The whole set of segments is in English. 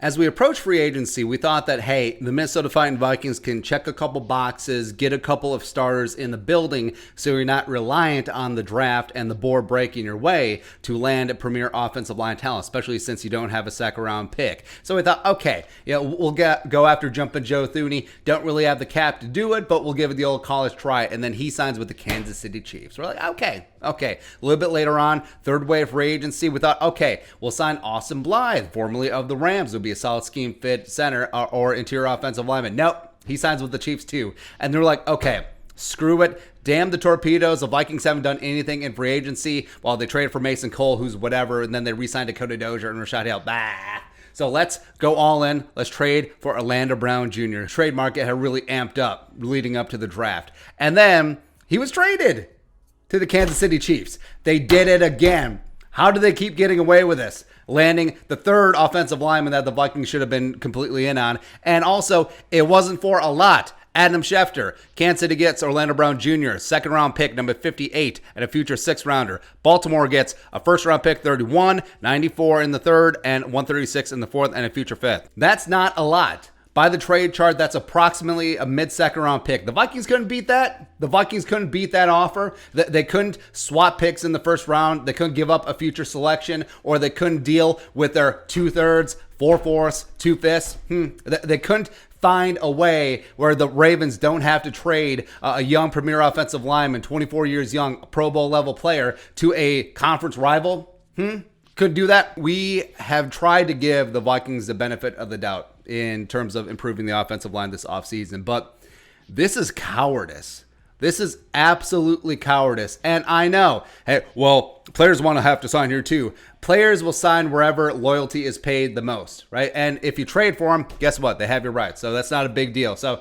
As we approach free agency, we thought that, hey, the Minnesota Vikings can check a couple boxes, get a couple of starters in the building so you're not reliant on the draft and the board breaking your way to land a premier offensive line talent, especially since you don't have a second-round pick. So we thought, okay, we'll go after Jumpin' Joe Thuney. Don't really have the cap to do it, but we'll give it the old college try. And then he signs with the Kansas City Chiefs. We're like, okay. A little bit later on, third wave free agency, we thought, okay, we'll sign Austin Blythe, formerly of the Rams, would be a solid scheme fit center or interior offensive lineman. Nope, he signs with the Chiefs too. And they're like, okay, screw it. Damn the torpedoes. The Vikings haven't done anything in free agency while they traded for Mason Cole, who's whatever, and then they re-signed Dakota Dozier and Rashad Hill. Bah. So let's go all in. Let's trade for Orlando Brown Jr. The trade market had really amped up leading up to the draft. And then he was traded to the Kansas City Chiefs. They did it again. How do they keep getting away with this? Landing the third offensive lineman that the Vikings should have been completely in on. And also, it wasn't for a lot. Adam Schefter. Kansas City gets Orlando Brown Jr., second-round pick, number 58, and a future sixth-rounder. Baltimore gets a first-round pick, 31, 94 in the third, and 136 in the fourth, and a future fifth. That's not a lot. By the trade chart, that's approximately a mid-second round pick. The Vikings couldn't beat that. The Vikings couldn't beat that offer. They couldn't swap picks in the first round. They couldn't give up a future selection, or they couldn't deal with their 2/3, 4/4, 2/5. They couldn't find a way where the Ravens don't have to trade a young premier offensive lineman, 24 years young, Pro Bowl level player, to a conference rival. Couldn't do that. We have tried to give the Vikings the benefit of the doubt in terms of improving the offensive line this offseason, but this is cowardice. This is absolutely cowardice. And I know, hey, well, players want to have to sign here too. Players will sign wherever loyalty is paid the most, right? And if you trade for them, guess what? They have your rights. So that's not a big deal. So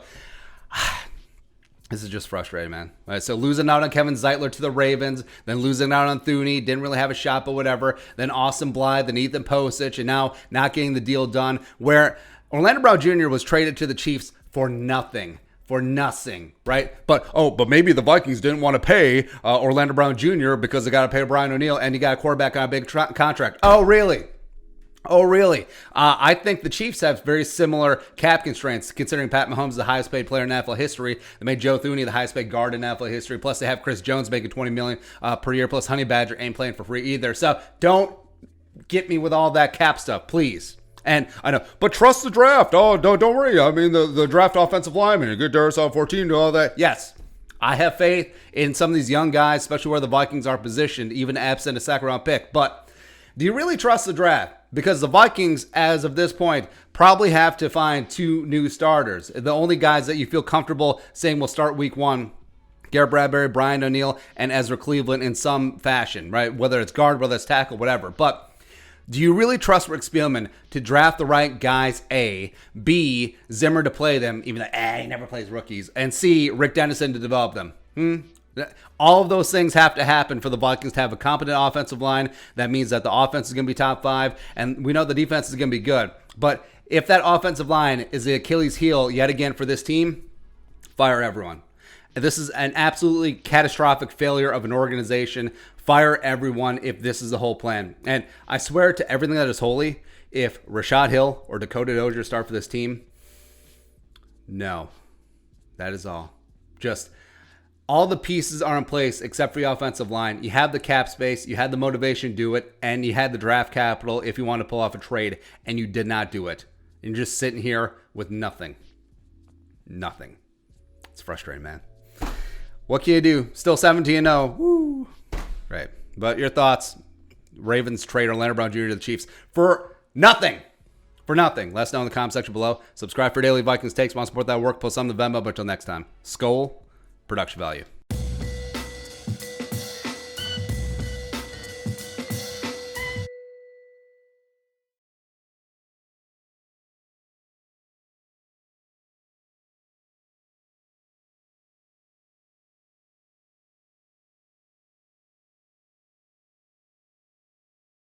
this is just frustrating, man. All right, so losing out on Kevin Zeitler to the Ravens, then losing out on Thuney, didn't really have a shot, but whatever. Then Austin Blythe, then Ethan Posich, and now not getting the deal done, where Orlando Brown Jr. was traded to the Chiefs for nothing. For nothing, right? But maybe the Vikings didn't want to pay Orlando Brown Jr. because they got to pay Brian O'Neill, and you got a quarterback on a big contract. Oh, really? I think the Chiefs have very similar cap constraints, considering Pat Mahomes is the highest paid player in NFL history. They made Joe Thuney the highest paid guard in NFL history. Plus, they have Chris Jones making $20 million per year. Plus, Honey Badger ain't playing for free either. So don't get me with all that cap stuff, please. And I know, but trust the draft. Oh, don't worry. I mean, the draft offensive lineman, a good Darius on 14, do all that. Yes, I have faith in some of these young guys, especially where the Vikings are positioned, even absent a second round pick. But do you really trust the draft? Because the Vikings, as of this point, probably have to find 2 new starters. The only guys that you feel comfortable saying will start week 1, Garrett Bradbury, Brian O'Neill, and Ezra Cleveland in some fashion, right? Whether it's guard, whether it's tackle, whatever. But do you really trust Rick Spielman to draft the right guys, A, B, Zimmer to play them, even though he never plays rookies, and C, Rick Dennison to develop them? All of those things have to happen for the Vikings to have a competent offensive line. That means that the offense is going to be top 5, and we know the defense is going to be good. But if that offensive line is the Achilles heel yet again for this team, fire everyone. This is an absolutely catastrophic failure of an organization. Fire everyone if this is the whole plan. And I swear to everything that is holy, if Rashad Hill or Dakota Dozier start for this team, no. That is all. Just all the pieces are in place except for the offensive line. You have the cap space, you had the motivation to do it, and you had the draft capital if you want to pull off a trade, and you did not do it. And you're just sitting here with nothing. Nothing. It's frustrating, man. What can you do? Still 17-0. Woo. Right. But your thoughts, Ravens trade Orlando Brown Jr. to the Chiefs for nothing. For nothing. Let us know in the comment section below. Subscribe for daily Vikings takes. Want to support that work? Post on the Venmo. But until next time, Skol, production value.